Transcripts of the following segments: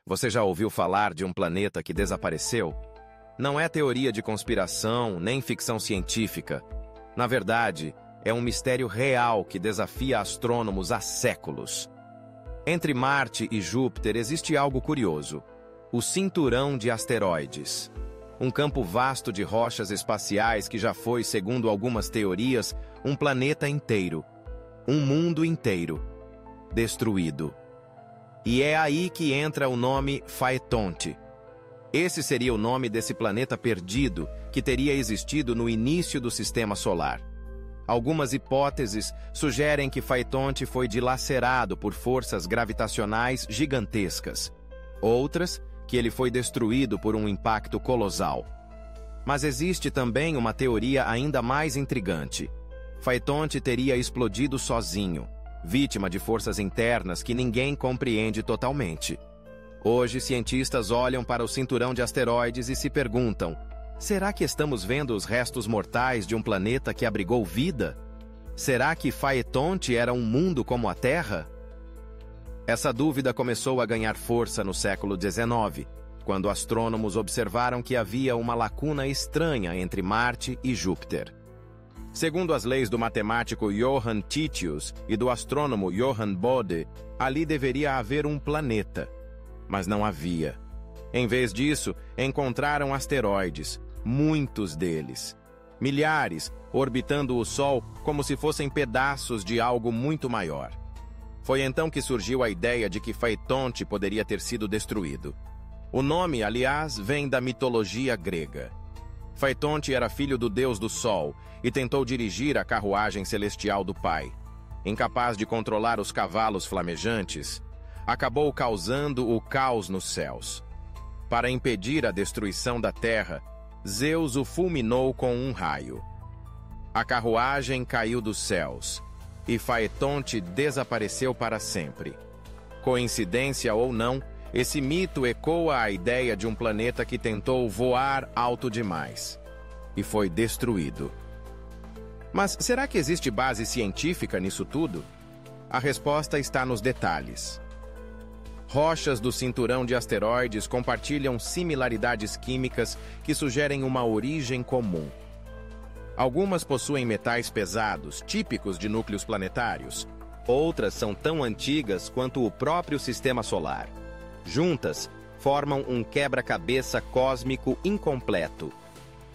Você já ouviu falar de um planeta que desapareceu? Não é teoria de conspiração, nem ficção científica. Na verdade, é um mistério real que desafia astrônomos há séculos. Entre Marte e Júpiter existe algo curioso: o cinturão de asteroides. Um campo vasto de rochas espaciais que já foi, segundo algumas teorias, um planeta inteiro. Um mundo inteiro. Destruído. E é aí que entra o nome Phaetonte. Esse seria o nome desse planeta perdido que teria existido no início do Sistema Solar. Algumas hipóteses sugerem que Phaetonte foi dilacerado por forças gravitacionais gigantescas. Outras, que ele foi destruído por um impacto colossal. Mas existe também uma teoria ainda mais intrigante. Phaetonte teria explodido sozinho, vítima de forças internas que ninguém compreende totalmente. Hoje, cientistas olham para o cinturão de asteroides e se perguntam: será que estamos vendo os restos mortais de um planeta que abrigou vida? Será que Phaetonte era um mundo como a Terra? Essa dúvida começou a ganhar força no século XIX, quando astrônomos observaram que havia uma lacuna estranha entre Marte e Júpiter. Segundo as leis do matemático Johann Titius e do astrônomo Johann Bode, ali deveria haver um planeta. Mas não havia. Em vez disso, encontraram asteroides, muitos deles. Milhares, orbitando o Sol como se fossem pedaços de algo muito maior. Foi então que surgiu a ideia de que Phaetonte poderia ter sido destruído. O nome, aliás, vem da mitologia grega. Phaetonte era filho do deus do Sol e tentou dirigir a carruagem celestial do pai. Incapaz de controlar os cavalos flamejantes, acabou causando o caos nos céus. Para impedir a destruição da terra, Zeus o fulminou com um raio. A carruagem caiu dos céus e Phaetonte desapareceu para sempre. Coincidência ou não, esse mito ecoa a ideia de um planeta que tentou voar alto demais e foi destruído. Mas será que existe base científica nisso tudo? A resposta está nos detalhes. Rochas do cinturão de asteroides compartilham similaridades químicas que sugerem uma origem comum. Algumas possuem metais pesados, típicos de núcleos planetários. Outras são tão antigas quanto o próprio Sistema Solar. Juntas, formam um quebra-cabeça cósmico incompleto.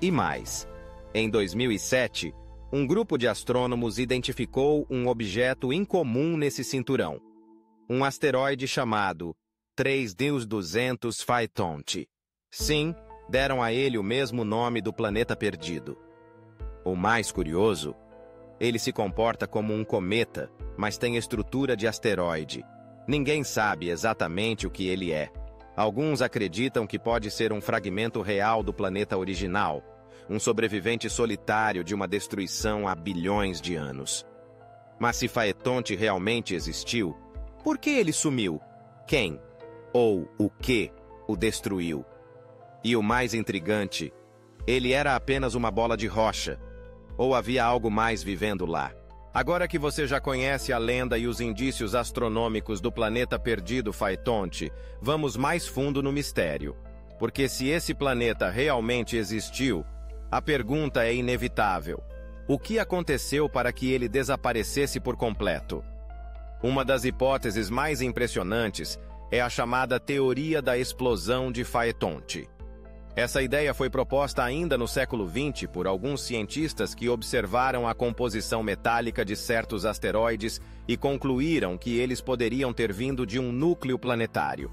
E mais, em 2007, um grupo de astrônomos identificou um objeto incomum nesse cinturão. Um asteroide chamado 3200 Phaetonte. Sim, deram a ele o mesmo nome do planeta perdido. O mais curioso, ele se comporta como um cometa, mas tem estrutura de asteroide. Ninguém sabe exatamente o que ele é. Alguns acreditam que pode ser um fragmento real do planeta original, um sobrevivente solitário de uma destruição há bilhões de anos. Mas se Phaetonte realmente existiu, por que ele sumiu? Quem, ou o que, o destruiu? E o mais intrigante, ele era apenas uma bola de rocha, ou havia algo mais vivendo lá? Agora que você já conhece a lenda e os indícios astronômicos do planeta perdido Phaetonte, vamos mais fundo no mistério. Porque se esse planeta realmente existiu, a pergunta é inevitável: o que aconteceu para que ele desaparecesse por completo? Uma das hipóteses mais impressionantes é a chamada teoria da explosão de Phaetonte. Essa ideia foi proposta ainda no século XX por alguns cientistas que observaram a composição metálica de certos asteroides e concluíram que eles poderiam ter vindo de um núcleo planetário.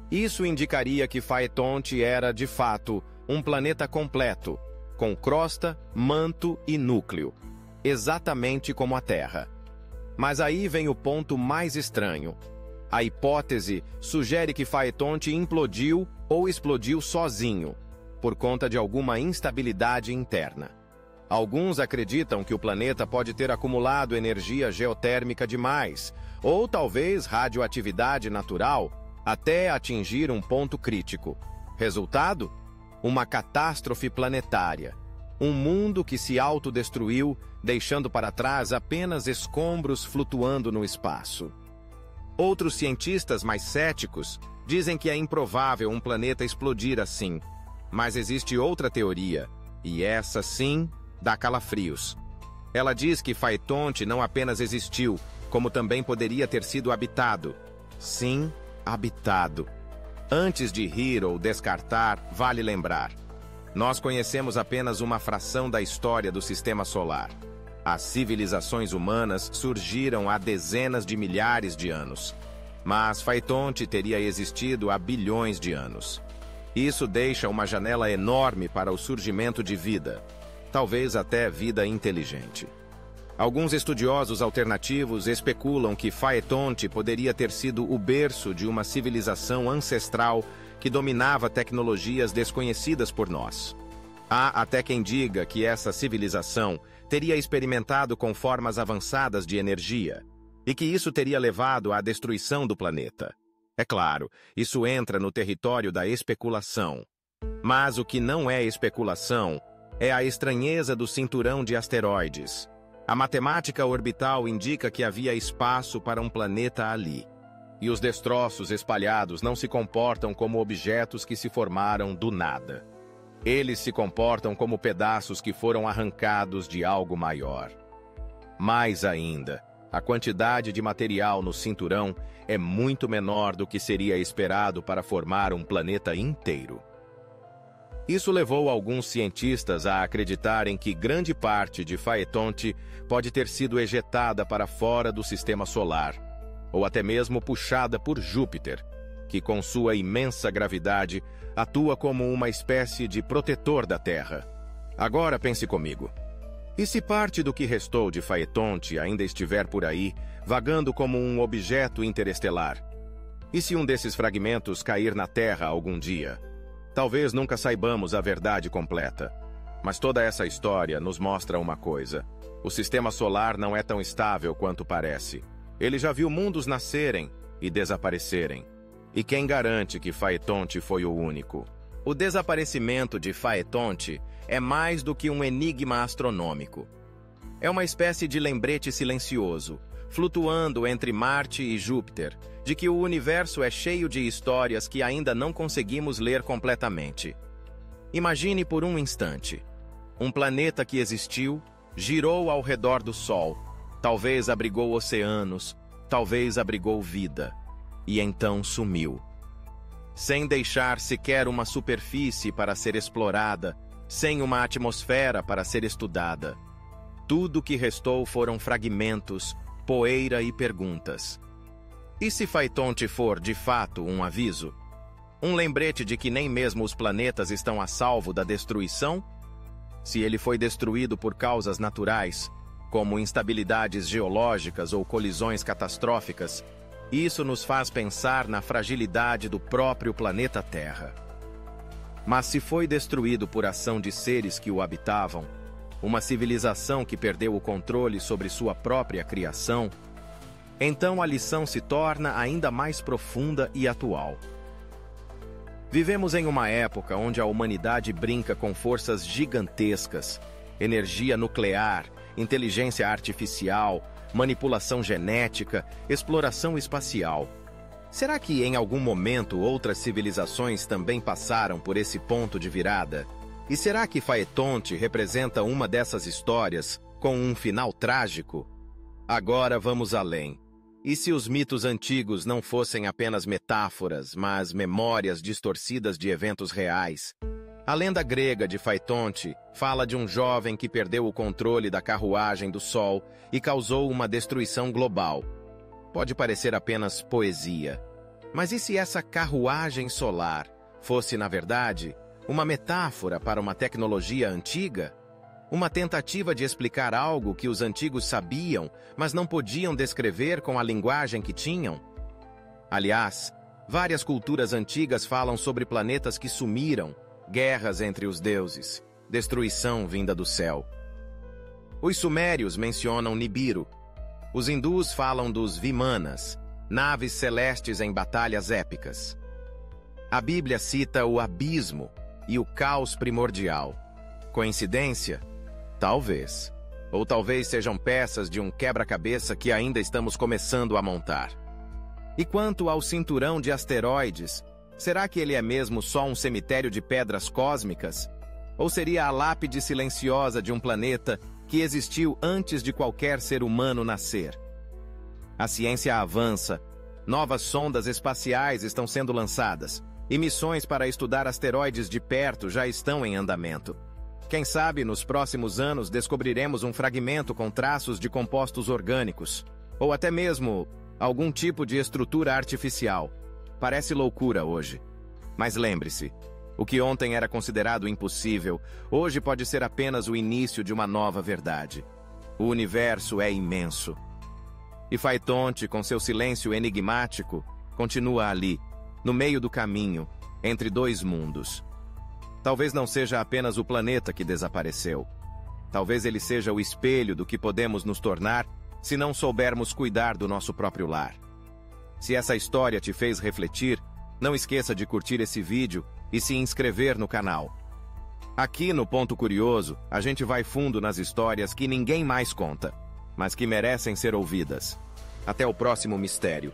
Isso indicaria que Phaetonte era, de fato, um planeta completo, com crosta, manto e núcleo, exatamente como a Terra. Mas aí vem o ponto mais estranho. A hipótese sugere que Phaetonte implodiu ou explodiu sozinho, por conta de alguma instabilidade interna. Alguns acreditam que o planeta pode ter acumulado energia geotérmica demais, ou talvez radioatividade natural, até atingir um ponto crítico. Resultado? Uma catástrofe planetária. Um mundo que se autodestruiu, deixando para trás apenas escombros flutuando no espaço. Outros cientistas mais céticos Dizem que é improvável um planeta explodir assim, mas existe outra teoria, e essa sim dá calafrios. Ela diz que Phaetonte não apenas existiu, como também poderia ter sido habitado. Sim, habitado. Antes de rir ou descartar, vale lembrar. Nós conhecemos apenas uma fração da história do Sistema Solar. As civilizações humanas surgiram há dezenas de milhares de anos. Mas Phaetonte teria existido há bilhões de anos. Isso deixa uma janela enorme para o surgimento de vida. Talvez até vida inteligente. Alguns estudiosos alternativos especulam que Phaetonte poderia ter sido o berço de uma civilização ancestral que dominava tecnologias desconhecidas por nós. Há até quem diga que essa civilização teria experimentado com formas avançadas de energia e que isso teria levado à destruição do planeta. É claro, isso entra no território da especulação. Mas o que não é especulação é a estranheza do cinturão de asteroides. A matemática orbital indica que havia espaço para um planeta ali. E os destroços espalhados não se comportam como objetos que se formaram do nada. Eles se comportam como pedaços que foram arrancados de algo maior. Mais ainda, a quantidade de material no cinturão é muito menor do que seria esperado para formar um planeta inteiro. Isso levou alguns cientistas a acreditarem que grande parte de Phaetonte pode ter sido ejetada para fora do Sistema Solar, ou até mesmo puxada por Júpiter, que com sua imensa gravidade atua como uma espécie de protetor da Terra. Agora pense comigo. E se parte do que restou de Phaetonte ainda estiver por aí, vagando como um objeto interestelar? E se um desses fragmentos cair na Terra algum dia? Talvez nunca saibamos a verdade completa. Mas toda essa história nos mostra uma coisa. O Sistema Solar não é tão estável quanto parece. Ele já viu mundos nascerem e desaparecerem. E quem garante que Phaetonte foi o único? O desaparecimento de Phaetonte é mais do que um enigma astronômico. É uma espécie de lembrete silencioso, flutuando entre Marte e Júpiter, de que o universo é cheio de histórias que ainda não conseguimos ler completamente. Imagine por um instante. Um planeta que existiu, girou ao redor do Sol, talvez abrigou oceanos, talvez abrigou vida, e então sumiu. Sem deixar sequer uma superfície para ser explorada, sem uma atmosfera para ser estudada. Tudo que restou foram fragmentos, poeira e perguntas. E se Phaetonte for, de fato, um aviso? Um lembrete de que nem mesmo os planetas estão a salvo da destruição? Se ele foi destruído por causas naturais, como instabilidades geológicas ou colisões catastróficas, isso nos faz pensar na fragilidade do próprio planeta Terra. Mas se foi destruído por ação de seres que o habitavam, uma civilização que perdeu o controle sobre sua própria criação, então a lição se torna ainda mais profunda e atual. Vivemos em uma época onde a humanidade brinca com forças gigantescas, energia nuclear, inteligência artificial, manipulação genética, exploração espacial. Será que em algum momento outras civilizações também passaram por esse ponto de virada? E será que Phaetonte representa uma dessas histórias com um final trágico? Agora vamos além. E se os mitos antigos não fossem apenas metáforas, mas memórias distorcidas de eventos reais? A lenda grega de Phaetonte fala de um jovem que perdeu o controle da carruagem do Sol e causou uma destruição global. Pode parecer apenas poesia. Mas e se essa carruagem solar fosse, na verdade, uma metáfora para uma tecnologia antiga? Uma tentativa de explicar algo que os antigos sabiam, mas não podiam descrever com a linguagem que tinham? Aliás, várias culturas antigas falam sobre planetas que sumiram, guerras entre os deuses, destruição vinda do céu. Os sumérios mencionam Nibiru. Os hindus falam dos Vimanas, naves celestes em batalhas épicas. A Bíblia cita o abismo e o caos primordial. Coincidência? Talvez. Ou talvez sejam peças de um quebra-cabeça que ainda estamos começando a montar. E quanto ao cinturão de asteroides, Será que ele é mesmo só um cemitério de pedras cósmicas? Ou seria a lápide silenciosa de um planeta que existiu antes de qualquer ser humano nascer? A ciência avança, novas sondas espaciais estão sendo lançadas, e missões para estudar asteroides de perto já estão em andamento. Quem sabe, nos próximos anos, descobriremos um fragmento com traços de compostos orgânicos, ou até mesmo algum tipo de estrutura artificial. Parece loucura hoje. Mas lembre-se, o que ontem era considerado impossível, hoje pode ser apenas o início de uma nova verdade. O universo é imenso. E Phaetonte, com seu silêncio enigmático, continua ali, no meio do caminho, entre dois mundos. Talvez não seja apenas o planeta que desapareceu. Talvez ele seja o espelho do que podemos nos tornar se não soubermos cuidar do nosso próprio lar. Se essa história te fez refletir, não esqueça de curtir esse vídeo e se inscrever no canal. Aqui no Ponto Curioso, a gente vai fundo nas histórias que ninguém mais conta, mas que merecem ser ouvidas. Até o próximo mistério.